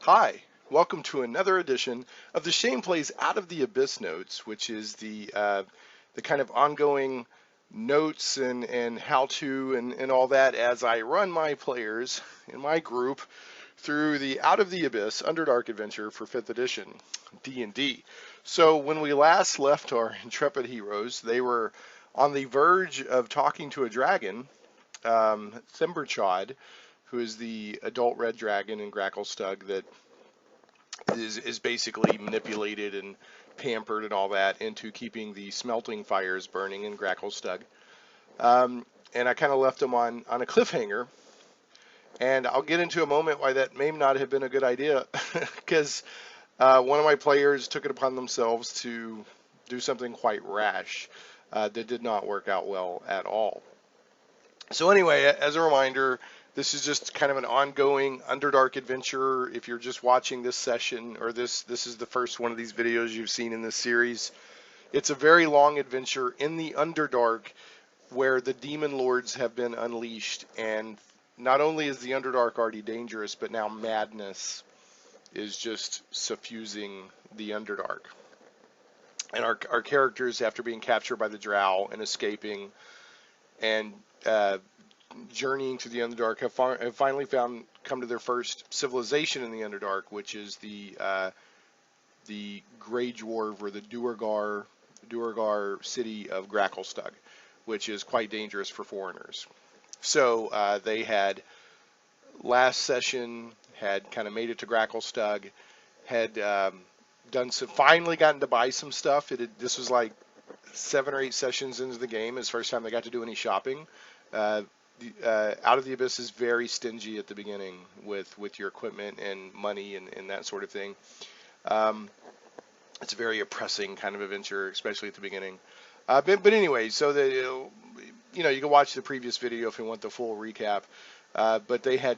Hi, welcome to another edition of the Shane Plays Out of the Abyss Notes, which is the kind of ongoing notes and how-to and all that as I run my players in my group through the Out of the Abyss Underdark adventure for 5th edition D&D. So when we last left our intrepid heroes, they were on the verge of talking to a dragon, Thimberchod, who is the adult red dragon in Gracklstugh that is basically manipulated and pampered and all that into keeping the smelting fires burning in Gracklstugh. And I kind of left them on a cliffhanger. And I'll get into a moment why that may not have been a good idea, because one of my players took it upon themselves to do something quite rash that did not work out well at all. So anyway, as a reminder, this is just kind of an ongoing Underdark adventure. If you're just watching this session, or this is the first one of these videos you've seen in this series, it's a very long adventure in the Underdark where the demon lords have been unleashed, and not only is the Underdark already dangerous, but now madness is just suffusing the Underdark. And our characters, after being captured by the drow and escaping and journeying through the Underdark, have finally come to their first civilization in the Underdark, which is the Grey Dwarf, or the Duergar city of Gracklstugh, which is quite dangerous for foreigners. So they had last session had kind of made it to Gracklstugh, had finally gotten to buy some stuff. This was like 7 or 8 sessions into the game. It's the first time they got to do any shopping. Out of the Abyss is very stingy at the beginning with your equipment and money and that sort of thing. It's a very oppressing kind of adventure, especially at the beginning. But anyway, so you can watch the previous video if you want the full recap. But they had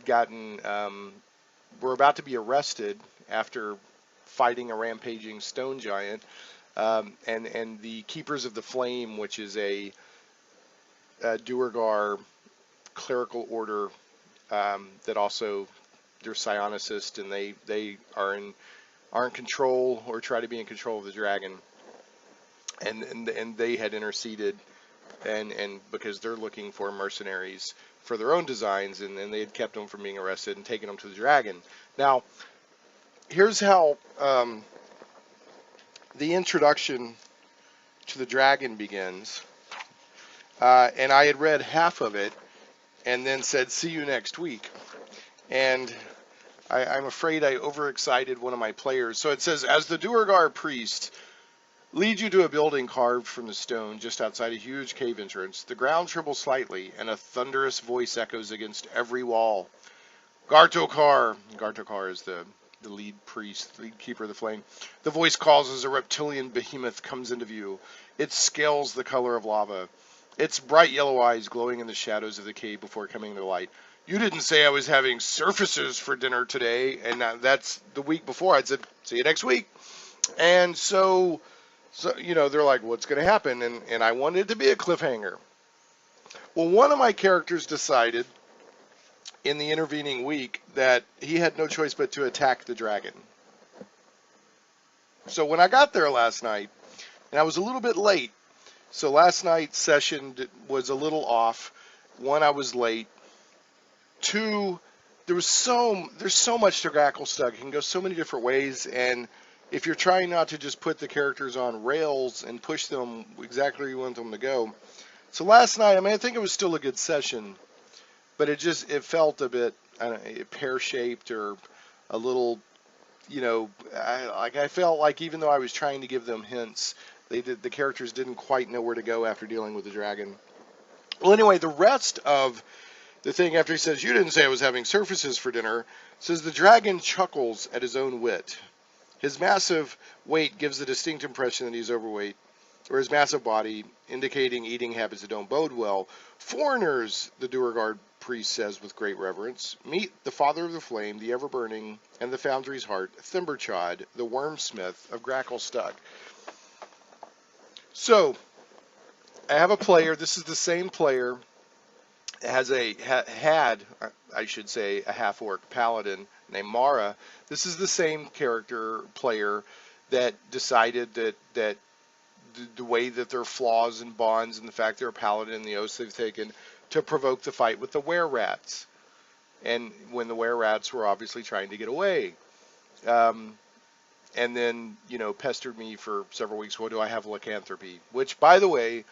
were about to be arrested after fighting a rampaging stone giant, and the Keepers of the Flame, which is a Duergar clerical order that also they're psionicist, and they are in control, or try to be in control of the dragon, and they had interceded, and because they're looking for mercenaries for their own designs, and they had kept them from being arrested and taken them to the dragon. Now, here's how the introduction to the dragon begins. And I had read half of it and then said, "See you next week." And I'm afraid I overexcited one of my players. So it says, "As the Duergar priest leads you to a building carved from the stone just outside a huge cave entrance, the ground trembles slightly, and a thunderous voice echoes against every wall. Gartokar," Gartokar is the lead priest, lead keeper of the flame. "The voice calls as a reptilian behemoth comes into view. Its scales the color of lava, its bright yellow eyes glowing in the shadows of the cave before coming to light. You didn't say I was having surfaces for dinner today." And that's the week before. I'd said, "See you next week." And so they're like, "What's going to happen?" And I wanted it to be a cliffhanger. Well, one of my characters decided in the intervening week that he had no choice but to attack the dragon. So when I got there last night, and I was a little bit late, so last night's session was a little off. 1, I was late. 2, there's so much to Gracklstugh. It can go so many different ways, and if you're trying not to just put the characters on rails and push them exactly where you want them to go. So last night, I think it was still a good session, but it felt a bit, I don't know, pear-shaped, or a little, I felt like even though I was trying to give them hints, the characters didn't quite know where to go after dealing with the dragon. Well, anyway, the rest of the thing, after he says, "You didn't say I was having surfaces for dinner," says the dragon chuckles at his own wit. His massive weight gives a distinct impression that he's overweight, or his massive body, indicating eating habits that don't bode well. "Foreigners," the Duergar priest says with great reverence, "meet the father of the flame, the ever-burning, and the foundry's heart, Thimberchod, the wormsmith of Gracklstugh." So, I have a player. This is the same player. It had, I should say, a half-orc paladin named Mara. This is the same character player that decided that the way that their flaws and bonds and the fact they're a paladin and the oaths they've taken to provoke the fight with the were-rats. And when the were-rats were obviously trying to get away. And then, pestered me for several weeks. What do I have lycanthropy? Which, by the way,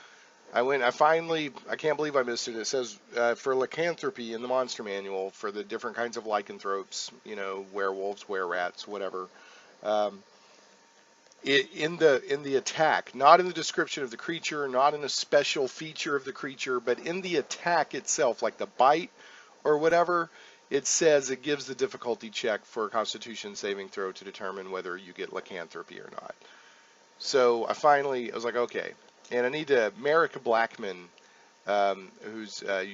I can't believe I missed it. It says for lycanthropy in the monster manual for the different kinds of lycanthropes, werewolves, were-rats, whatever. In the attack, not in the description of the creature, not in a special feature of the creature, but in the attack itself, like the bite or whatever, it says it gives the difficulty check for a Constitution saving throw to determine whether you get lycanthropy or not. So I was like, okay. And I need to, Merrick Blackman, who's, I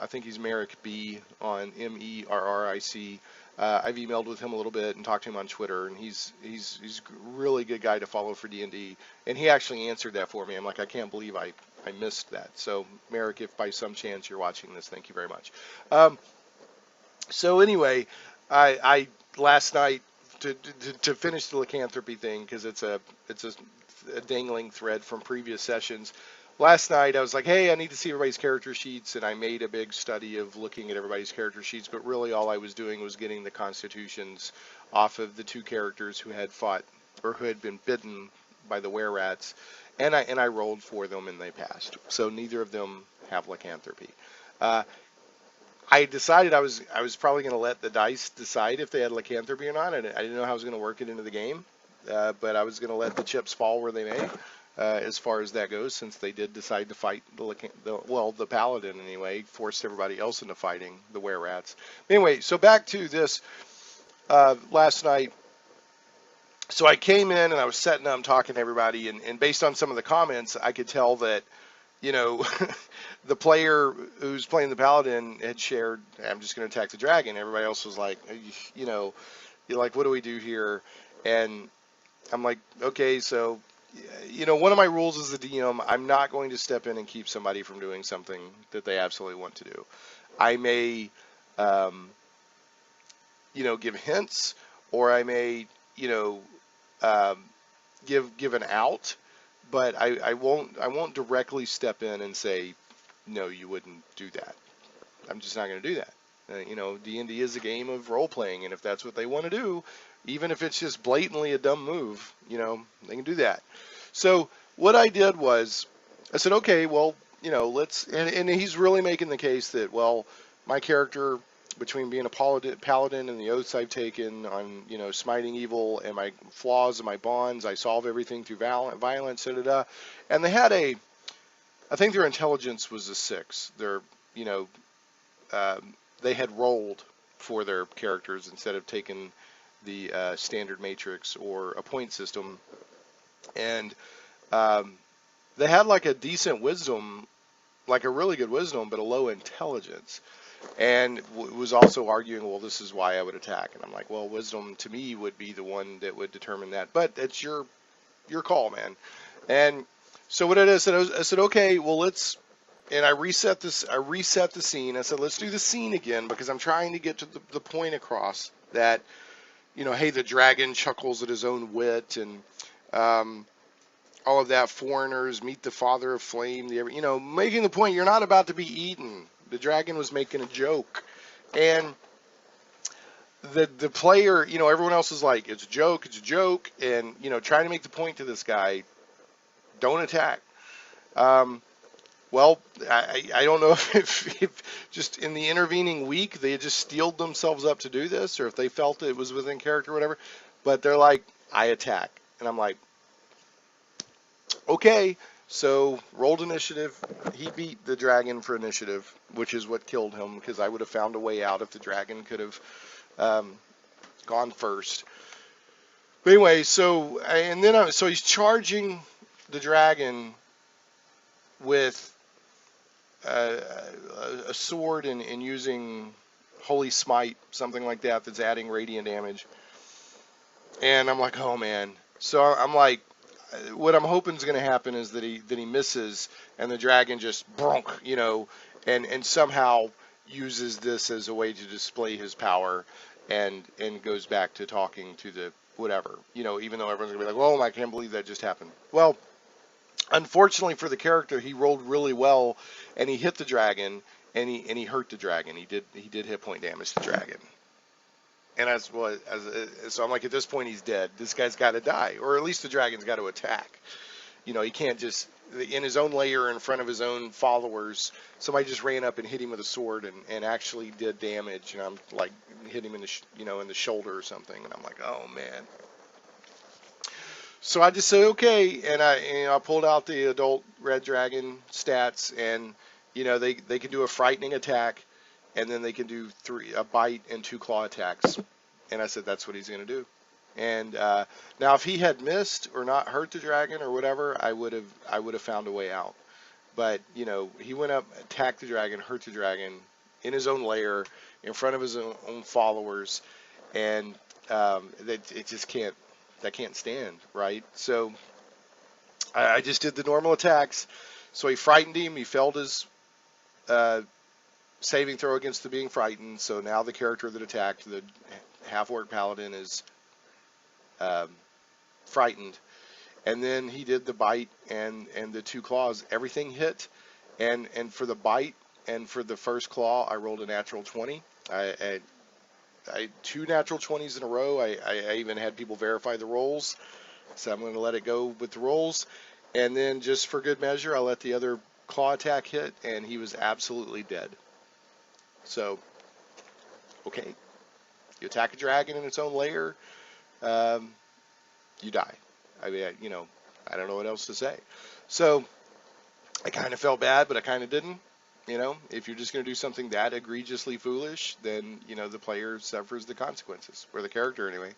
think he's Merrick B on MERRIC. I've emailed with him a little bit and talked to him on Twitter, and he's a really good guy to follow for D&D. And he actually answered that for me. I'm like, I can't believe I missed that. So Merrick, if by some chance you're watching this, thank you very much. So anyway, I last night to finish the lycanthropy thing, because it's a dangling thread from previous sessions. Last night I was like, hey, I need to see everybody's character sheets, and I made a big study of looking at everybody's character sheets, but really all I was doing was getting the constitutions off of the two characters who had fought or who had been bitten by the were-rats, and I rolled for them and they passed. So neither of them have lycanthropy. I decided I was probably going to let the dice decide if they had lycanthropy or not. I didn't know how I was going to work it into the game, but I was going to let the chips fall where they may, as far as that goes, since they did decide to fight the paladin anyway, forced everybody else into fighting the were-rats. Anyway, so back to this last night. So I came in and I was setting up, talking to everybody, and based on some of the comments, I could tell that, the player who's playing the paladin had shared, I'm just going to attack the dragon. Everybody else was like, you're like, what do we do here? And I'm like, okay, so, one of my rules as the DM, I'm not going to step in and keep somebody from doing something that they absolutely want to do. I may, give hints, or I may, give an out. But I won't directly step in and say, no, you wouldn't do that. I'm just not going to do that. D&D is a game of role-playing, and if that's what they want to do, even if it's just blatantly a dumb move, they can do that. So what I did was, I said, okay, well, let's, and he's really making the case that, well, my character, between being a paladin and the oaths I've taken on, smiting evil and my flaws and my bonds, I solve everything through violence, and they had I think their intelligence was a 6. They had rolled for their characters instead of taking the standard matrix or a point system, and they had like a decent wisdom, like a really good wisdom, but a low intelligence. And was also arguing, well, this is why I would attack. And I'm like, well, wisdom to me would be the one that would determine that. But it's your call, man. And so what I did, I said, okay, well, let's, and I reset the scene. I said, let's do the scene again, because I'm trying to get to the point across that, hey, the dragon chuckles at his own wit, and all of that. Foreigners meet the father of flame. Making the point, you're not about to be eaten. The dragon was making a joke, and the player, everyone else is like, it's a joke, and trying to make the point to this guy, don't attack. Well, I don't know if just in the intervening week they just steeled themselves up to do this, or if they felt it was within character or whatever, but they're like, I attack, and I'm like, okay. So, rolled initiative. He beat the dragon for initiative, which is what killed him, because I would have found a way out if the dragon could have gone first. But anyway, so he's charging the dragon with a sword and using Holy Smite, something like that, that's adding radiant damage. And I'm like, oh man. So I'm like, what I'm hoping is going to happen is that he misses, and the dragon just bronk, and somehow uses this as a way to display his power. and goes back to talking to the whatever, even though everyone's gonna be like, "Oh, I can't believe that just happened." Well, unfortunately for the character, he rolled really well, and he hit the dragon, and he hurt the dragon. He did hit point damage to the dragon, and so I'm like, at this point, he's dead. This guy's got to die, or at least the dragon's got to attack. He can't just in his own lair in front of his own followers. Somebody just ran up and hit him with a sword and actually did damage, and I'm like, hit him in the in the shoulder or something, and I'm like, oh man. So I just said okay, and I pulled out the adult red dragon stats, and they can do a frightening attack, and then they can do a bite and 2 claw attacks, and I said that's what he's going to do. And now if he had missed or not hurt the dragon or whatever, I would have found a way out. But he went up, attacked the dragon, hurt the dragon in his own lair in front of his own followers, and it just can't. That can't stand, right? So I just did the normal attacks. So he frightened him. He failed his saving throw against the being frightened. So now the character that attacked, the half-orc paladin, is frightened. And then he did the bite and the 2 claws. Everything hit. And for the bite and for the first claw, I rolled a natural 20. I 2 natural 20s in a row. I even had people verify the rolls, so I'm going to let it go with the rolls. And then just for good measure, I let the other claw attack hit, and he was absolutely dead. So, okay, you attack a dragon in its own lair, you die. I mean, I don't know what else to say. So I kind of felt bad, but I kind of didn't. If you're just going to do something that egregiously foolish, then, the player suffers the consequences, or the character anyway.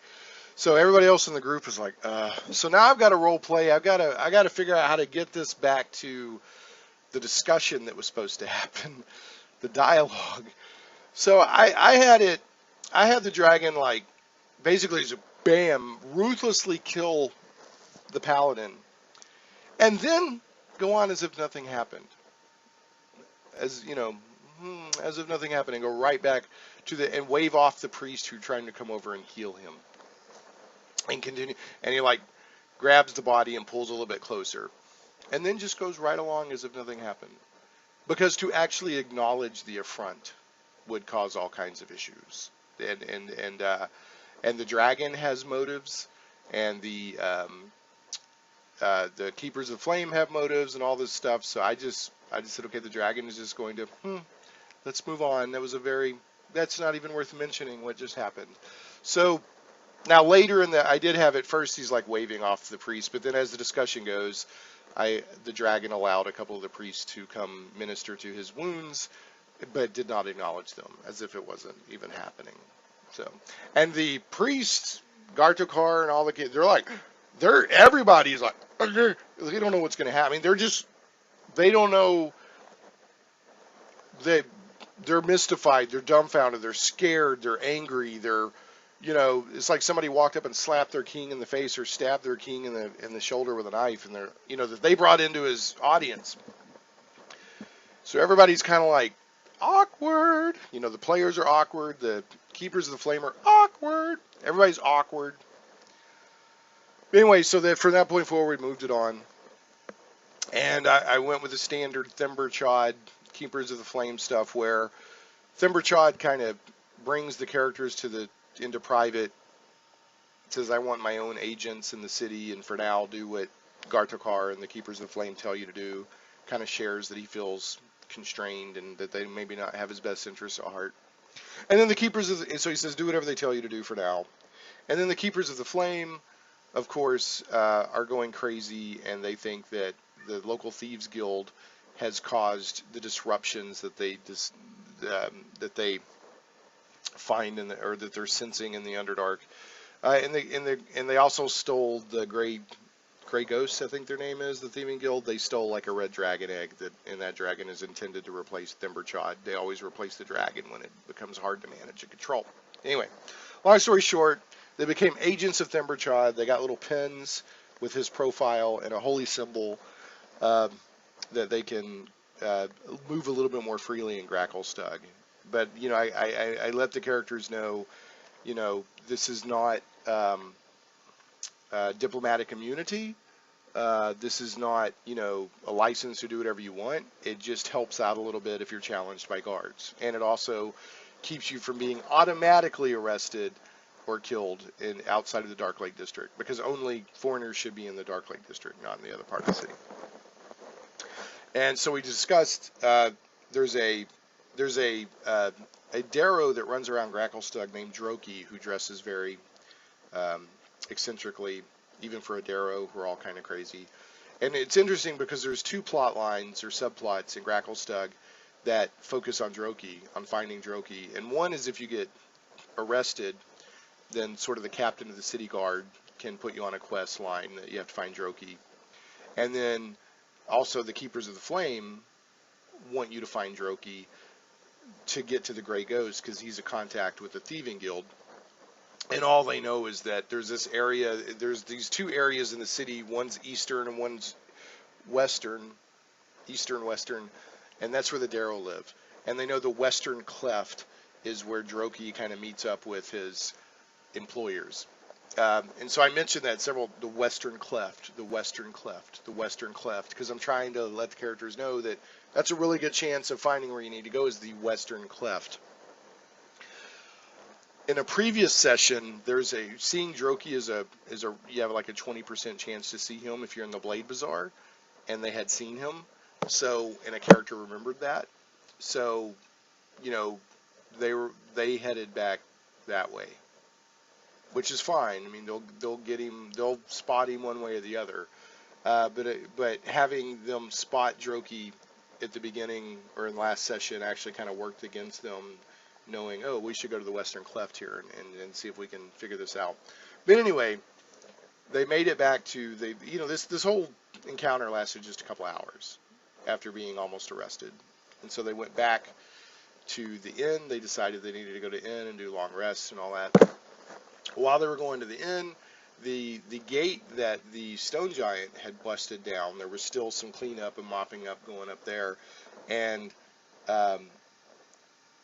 So everybody else in the group is like, so now I've got to role play. I got to figure out how to get this back to the discussion that was supposed to happen, the dialogue. So I had the dragon, like, basically just bam, ruthlessly kill the paladin, and then go on as if nothing happened. As if nothing happened, and go right back to and wave off the priest who's trying to come over and heal him, and continue. And he like grabs the body and pulls a little bit closer, and then just goes right along as if nothing happened. Because to actually acknowledge the affront would cause all kinds of issues, and the dragon has motives, and the Keepers of Flame have motives, and all this stuff. So I just said, okay, the dragon is just going to, let's move on. That's not even worth mentioning what just happened. So now later I did have at first he's like waving off the priest, but then as the discussion goes, the dragon allowed a couple of the priests to come minister to his wounds, but did not acknowledge them, as if it wasn't even happening. So, and the priests, Gartokar and all the kids, everybody's like, they don't know what's going to happen. I mean, they don't know. They're mystified. They're dumbfounded. They're scared. They're angry. It's like somebody walked up and slapped their king in the face or stabbed their king in the shoulder with a knife, and that they brought into his audience. So everybody's kind of like awkward. The players are awkward. The Keepers of the Flame are awkward. Everybody's awkward. Anyway, so that from that point forward, moved it on. And I went with the standard Thimberchod Keepers of the Flame stuff, where Thimberchod kind of brings the characters into private. Says, I want my own agents in the city, and for now, do what Gartokar and the Keepers of the Flame tell you to do. Kind of shares that he feels constrained and that they maybe not have his best interests at heart. And then so he says, do whatever they tell you to do for now. And then the Keepers of the Flame, of course, are going crazy, and they think that the local thieves guild has caused the disruptions that they find or that they're sensing in the Underdark, and they also stole the Grey Ghosts, I think their name is, the thieving guild. They stole like a red dragon egg, and that dragon is intended to replace Thimberchod. They always replace the dragon when it becomes hard to manage and control. Anyway, long story short, they became agents of Thimberchod. They got little pins with his profile and a holy symbol that they can move a little bit more freely in Gracklstugh. But I let the characters know this is not diplomatic immunity. This is not, a license to do whatever you want. It just helps out a little bit if you're challenged by guards. And it also keeps you from being automatically arrested or killed outside of the Dark Lake District, because only foreigners should be in the Dark Lake District, not in the other part of the city. And so we discussed there's a Darrow that runs around Gracklstugh named Droki, who dresses very eccentrically, even for a Darrow, who are all kind of crazy. And it's interesting because there's two plot lines or subplots in Gracklstugh that focus on Droki, on finding Droki. And one is if you get arrested, then sort of the captain of the city guard can put you on a quest line that you have to find Droki. And then also the Keepers of the Flame want you to find Droki to get to the Grey Ghost, because he's a contact with the Thieving Guild. And all they know is that there's this area, there's these two areas in the city, one's eastern and one's western, eastern-western, and that's where the Darrow live. And they know the western cleft is where Droki kind of meets up with his employers. And so I mentioned that the western cleft, because I'm trying to let the characters know that that's a really good chance of finding where you need to go, is the western cleft. In a previous session, seeing Droki you have like a 20% chance to see him if you're in the Blade Bazaar, and they had seen him. So, and a character remembered that. So, they headed back that way, which is fine. I mean, they'll get him, they'll spot him one way or the other. But having them spot Droki at the beginning or in last session actually kind of worked against them, knowing, oh, we should go to the western cleft here and see if we can figure this out. But anyway, they made it back to this whole encounter lasted just a couple hours after being almost arrested. And so they went back to the inn. They decided they needed to go to the inn and do long rests and all that. While they were going to the inn, the gate that the stone giant had busted down, there was still some cleanup and mopping up going up there. And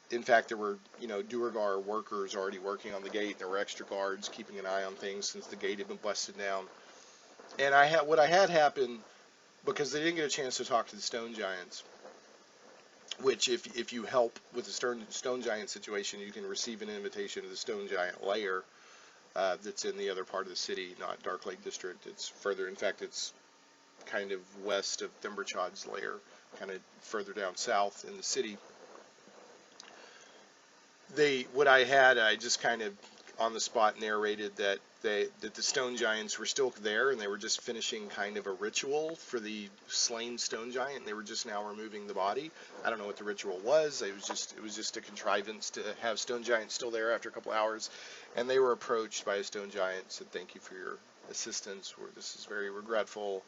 in fact, there were, Duergar workers already working on the gate. There were extra guards keeping an eye on things since the gate had been busted down. And what I had happen, because they didn't get a chance to talk to the stone giants, which if you help with the stone giant situation, you can receive an invitation to the stone giant lair that's in the other part of the city, not Dark Lake District. It's further, in fact, it's kind of west of Thimberchod's lair, kind of further down south in the city. I just kind of on the spot narrated that the stone giants were still there, and they were just finishing kind of a ritual for the slain stone giant, and they were just now removing the body. I don't know what the ritual was. It was just a contrivance to have stone giants still there after a couple hours. And they were approached by a stone giant, said, "Thank you for your assistance. This is very regretful.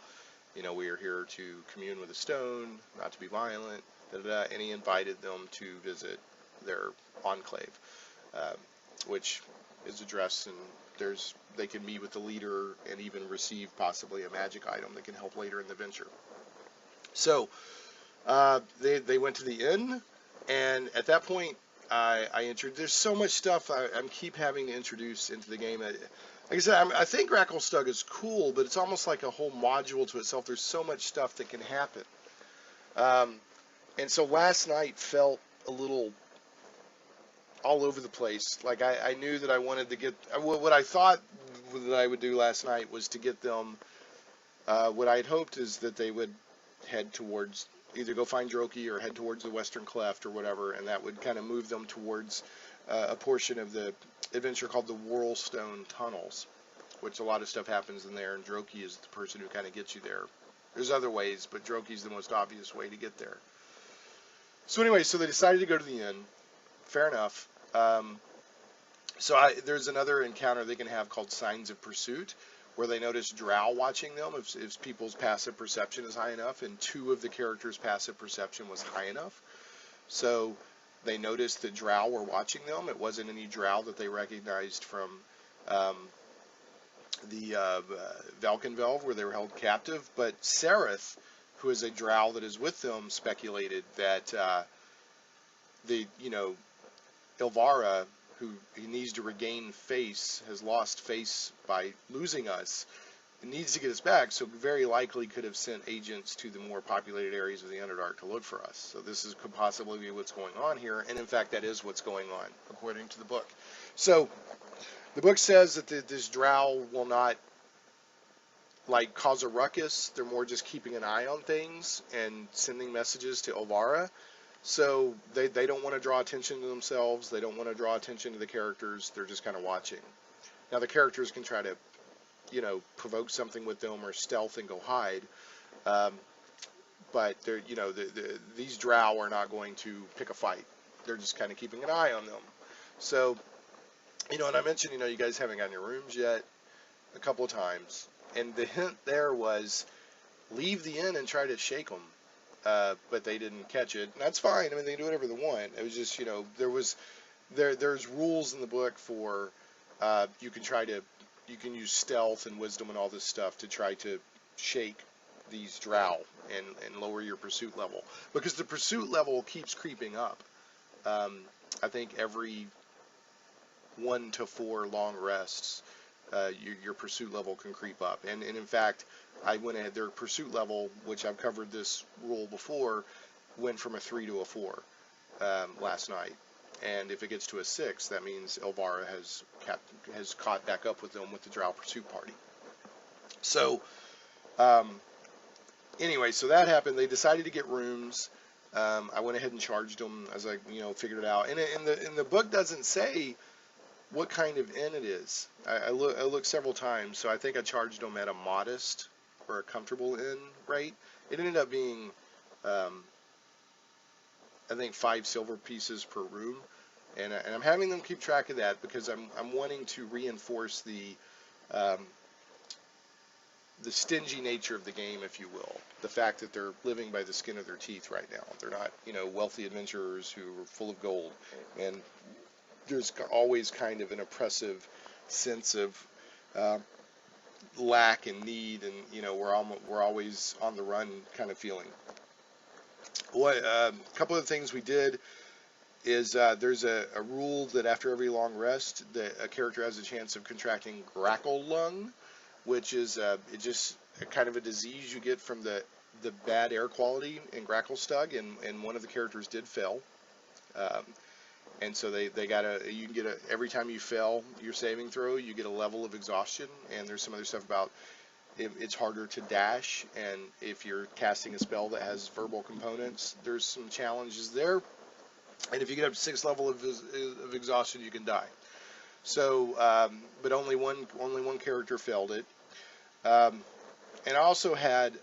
We are here to commune with the stone, not to be violent." And he invited them to visit their enclave, which is addressed, and they can meet with the leader and even receive possibly a magic item that can help later in the venture. So they went to the inn, and at that point there's so much stuff I'm keep having to introduce into the game. Like I said, I think Gracklstugh is cool, but it's almost like a whole module to itself. There's so much stuff that can happen. And so last night felt a little all over the place. Like I knew that I wanted to get, what I thought that I would do last night was to get them, what I had hoped is that they would head towards, either go find Droki or head towards the western cleft or whatever, and that would kind of move them towards a portion of the adventure called the Whirlstone Tunnels, which a lot of stuff happens in there, and Droki is the person who kind of gets you there. There's other ways, but Droki's the most obvious way to get there. So anyway, so they decided to go to the inn. Fair enough. There's another encounter they can have called Signs of Pursuit, where they notice drow watching them if people's passive perception is high enough, and two of the characters' passive perception was high enough. So they noticed that drow were watching them. It wasn't any drow that they recognized from the Valkenvelve, where they were held captive, but Sereth, who is a drow that is with them, speculated that Ilvara, who he needs to regain face, has lost face by losing us, and needs to get us back, so very likely could have sent agents to the more populated areas of the Underdark to look for us. So this could possibly be what's going on here, and in fact that is what's going on, according to the book. So the book says that this drow will not like cause a ruckus. They're more just keeping an eye on things and sending messages to Elvara. So they don't want to draw attention to themselves. They don't want to draw attention to the characters. They're just kind of watching. Now the characters can try to, provoke something with them or stealth and go hide. But they're, these drow are not going to pick a fight. They're just kind of keeping an eye on them. So, and I mentioned, you guys haven't gotten your rooms yet a couple of times. And the hint there was leave the inn and try to shake them. But they didn't catch it. And that's fine. I mean, they can do whatever they want. It was just, there's rules in the book for you can use stealth and wisdom and all this stuff to try to shake these drow and lower your pursuit level. Because the pursuit level keeps creeping up. I think every 1 to 4 long rests, your pursuit level can creep up. And in fact, I went ahead, their pursuit level, which I've covered this rule before, went from a 3 to a 4 last night. And if it gets to a 6, that means Elvara has caught back up with them with the drow pursuit party. So, anyway, so that happened. They decided to get rooms. I went ahead and charged them as I, figured it out. And the book doesn't say what kind of inn it is. I looked several times, so I think I charged them at a modest or a comfortable inn rate. It ended up being, I think 5 silver pieces per room, and I'm having them keep track of that because I'm wanting to reinforce the stingy nature of the game, if you will. The fact that they're living by the skin of their teeth right now. They're not, wealthy adventurers who are full of gold, and there's always kind of an oppressive sense of lack and need, and we're always on the run kind of feeling. A couple of things we did is there's a rule that after every long rest, a character has a chance of contracting Gracklstugh, which is just kind of a disease you get from the bad air quality in Gracklstugh, and one of the characters did fail. And so you can get every time you fail your saving throw, you get a level of exhaustion, and there's some other stuff about it's harder to dash, and if you're casting a spell that has verbal components, there's some challenges there. And if you get up to 6th level of exhaustion, you can die. So, but only one character failed it. And I also had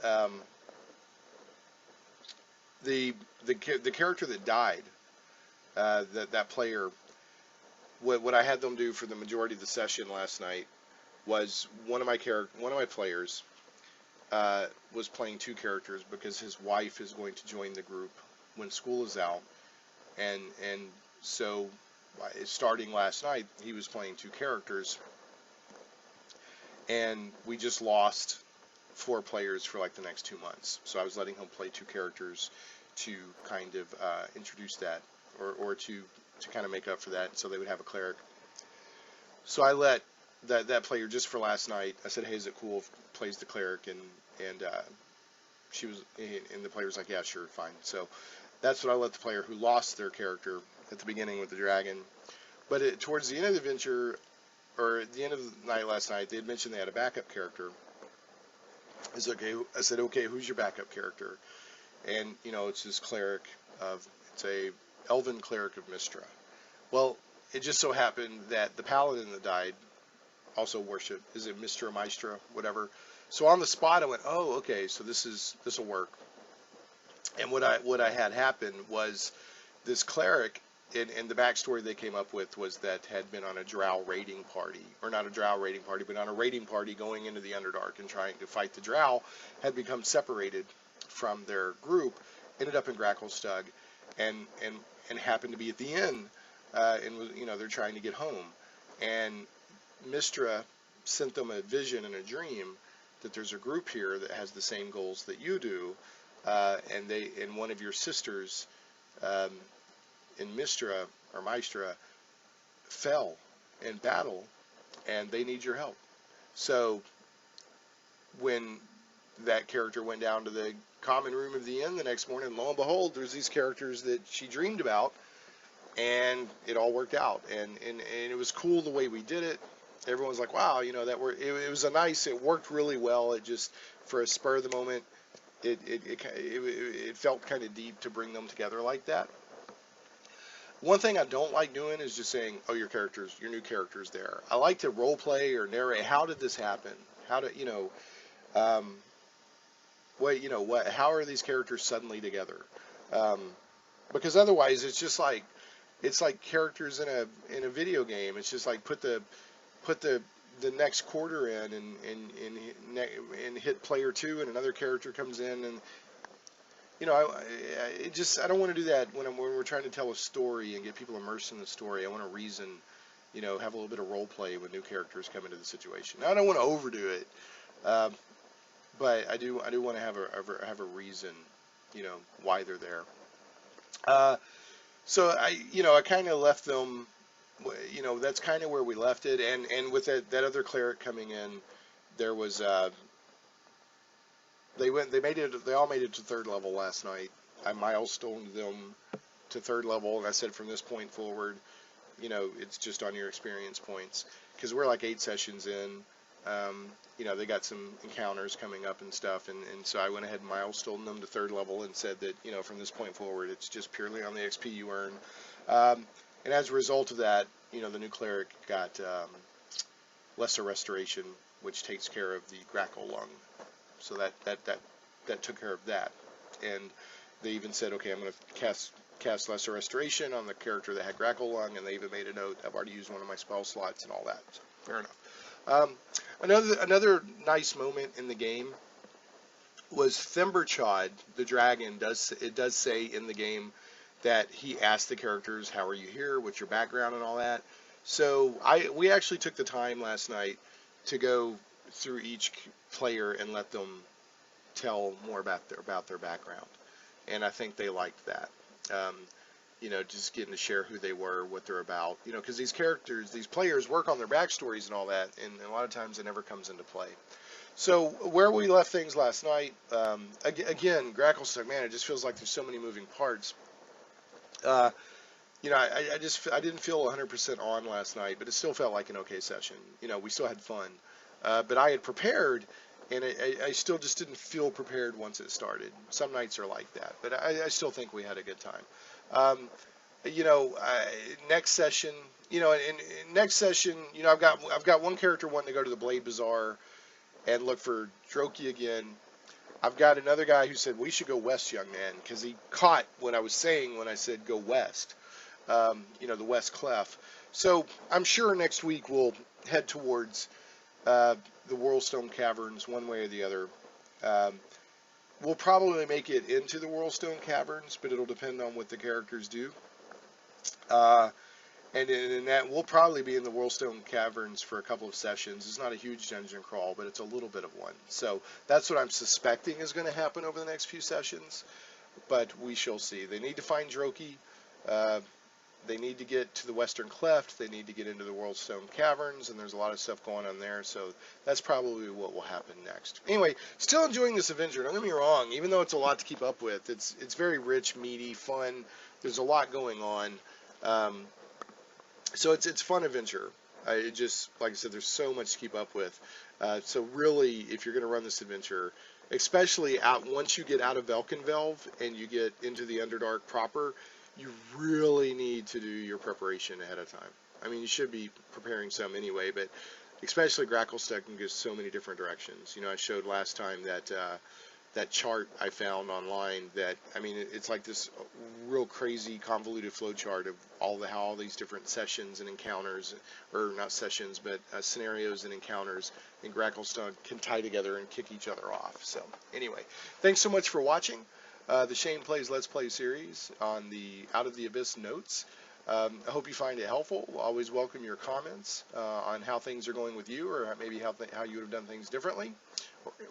the character that died. That player, what I had them do for the majority of the session last night was one of my players was playing 2 characters because his wife is going to join the group when school is out, and so starting last night he was playing 2 characters, and we just lost 4 players for like the next 2 months. So I was letting him play 2 characters to kind of introduce that. Or to kind of make up for that, so they would have a cleric. So I let that player just for last night. I said, "Hey, is it cool if plays the cleric?" And the player was like, "Yeah, sure, fine." So that's what I let the player who lost their character at the beginning with the dragon. But towards the end of the adventure, or at the end of the night last night, they had mentioned they had a backup character. I said, "Okay, who's your backup character?" And it's this cleric it's a elven cleric of Mystra. Well, it just so happened that the paladin that died also worshipped, is it Mystra, Maestra, whatever. So on the spot I went, oh, okay, so this will work. And what I had happen was this cleric, and the backstory they came up with was that had been on a drow raiding party, or not a drow raiding party, but on a raiding party going into the Underdark and trying to fight the drow, had become separated from their group, ended up in Gracklstugh, and happened to be at the inn, and they're trying to get home, and Mystra sent them a vision and a dream that there's a group here that has the same goals that you do, and one of your sisters in Mystra or Maestra fell in battle, and they need your help. So when that character went down to the common room of the inn the next morning, lo and behold, there's these characters that she dreamed about, and it all worked out. And it was cool the way we did it. Everyone was like, wow, you know, it was it worked really well. It just, for a spur of the moment, it felt kind of deep to bring them together like that. One thing I don't like doing is just saying, oh, your new character's there. I like to role play or narrate, how did this happen? How did, how are these characters suddenly together? Because otherwise it's like characters in a video game. It's just like put the next quarter in and hit player 2 and another character comes in, and I don't want to do that when we're trying to tell a story and get people immersed in the story. I want to reason, have a little bit of role play when new characters come into the situation. Now, I don't want to overdo it, but I do want to have a reason, why they're there. So I kind of left them, that's kind of where we left it, and with that other cleric coming in, there was they all made it to 3rd level last night. I milestoned them to 3rd level, and I said from this point forward, it's just on your experience points, because we're like 8 sessions in. They got some encounters coming up and stuff, and so I went ahead and milestoned them to 3rd level and said that, from this point forward, it's just purely on the XP you earn. And as a result of that, the new cleric got lesser restoration, which takes care of the Gracklstugh. So that took care of that. And they even said, okay, I'm going to cast lesser restoration on the character that had Gracklstugh, and they even made a note, I've already used one of my spell slots and all that. So, fair enough. Another nice moment in the game was Thimberchod, the dragon. It does say in the game that he asked the characters, how are you here, what's your background and all that. So we actually took the time last night to go through each player and let them tell more about their background, and I think they liked that. Just getting to share who they were, what they're about, because these players work on their backstories and all that, and a lot of times it never comes into play. So where we left things last night, again, Gracklstugh, man, it just feels like there's so many moving parts. I didn't feel 100% on last night, but it still felt like an okay session. We still had fun, but I had prepared, and I still just didn't feel prepared once it started. Some nights are like that, but I still think we had a good time. Next session, I've got one character wanting to go to the Blade Bazaar and look for Droki again. I've got another guy who said, we should go west, young man, because he caught what I was saying when I said go west, the West Clef. So I'm sure next week we'll head towards the Whirlstone Caverns one way or the other. We'll probably make it into the Whirlstone Caverns, but it'll depend on what the characters do. And in that, we'll probably be in the Whirlstone Caverns for a couple of sessions. It's not a huge dungeon crawl, but it's a little bit of one. So that's what I'm suspecting is going to happen over the next few sessions, but we shall see. They need to find Droki. They need to get to the Western Cleft. They need to get into the Whirlstone Caverns, and there's a lot of stuff going on there, so that's probably what will happen next. Anyway, still enjoying this adventure. Don't get me wrong. Even though it's a lot to keep up with, it's very rich, meaty, fun. There's a lot going on. So it's fun adventure. Like I said, there's so much to keep up with. So really, if you're going to run this adventure, especially once you get out of Velkenvelve and you get into the Underdark proper, you really need to do your preparation ahead of time. I mean, you should be preparing some anyway, but especially Gracklstugh can go so many different directions. I showed last time that chart I found online that, it's like this real crazy convoluted flow chart of how all these different sessions and encounters, or not sessions, but scenarios and encounters in Gracklstugh can tie together and kick each other off. So anyway, thanks so much for watching the Shane Plays Let's Play series on the Out of the Abyss notes. I hope you find it helpful. We'll always welcome your comments on how things are going with you, or maybe how you would have done things differently,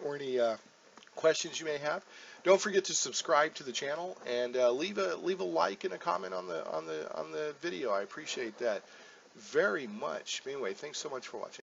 or any questions you may have. Don't forget to subscribe to the channel and leave a like and a comment on the video. I appreciate that. very much. Anyway, thanks so much for watching.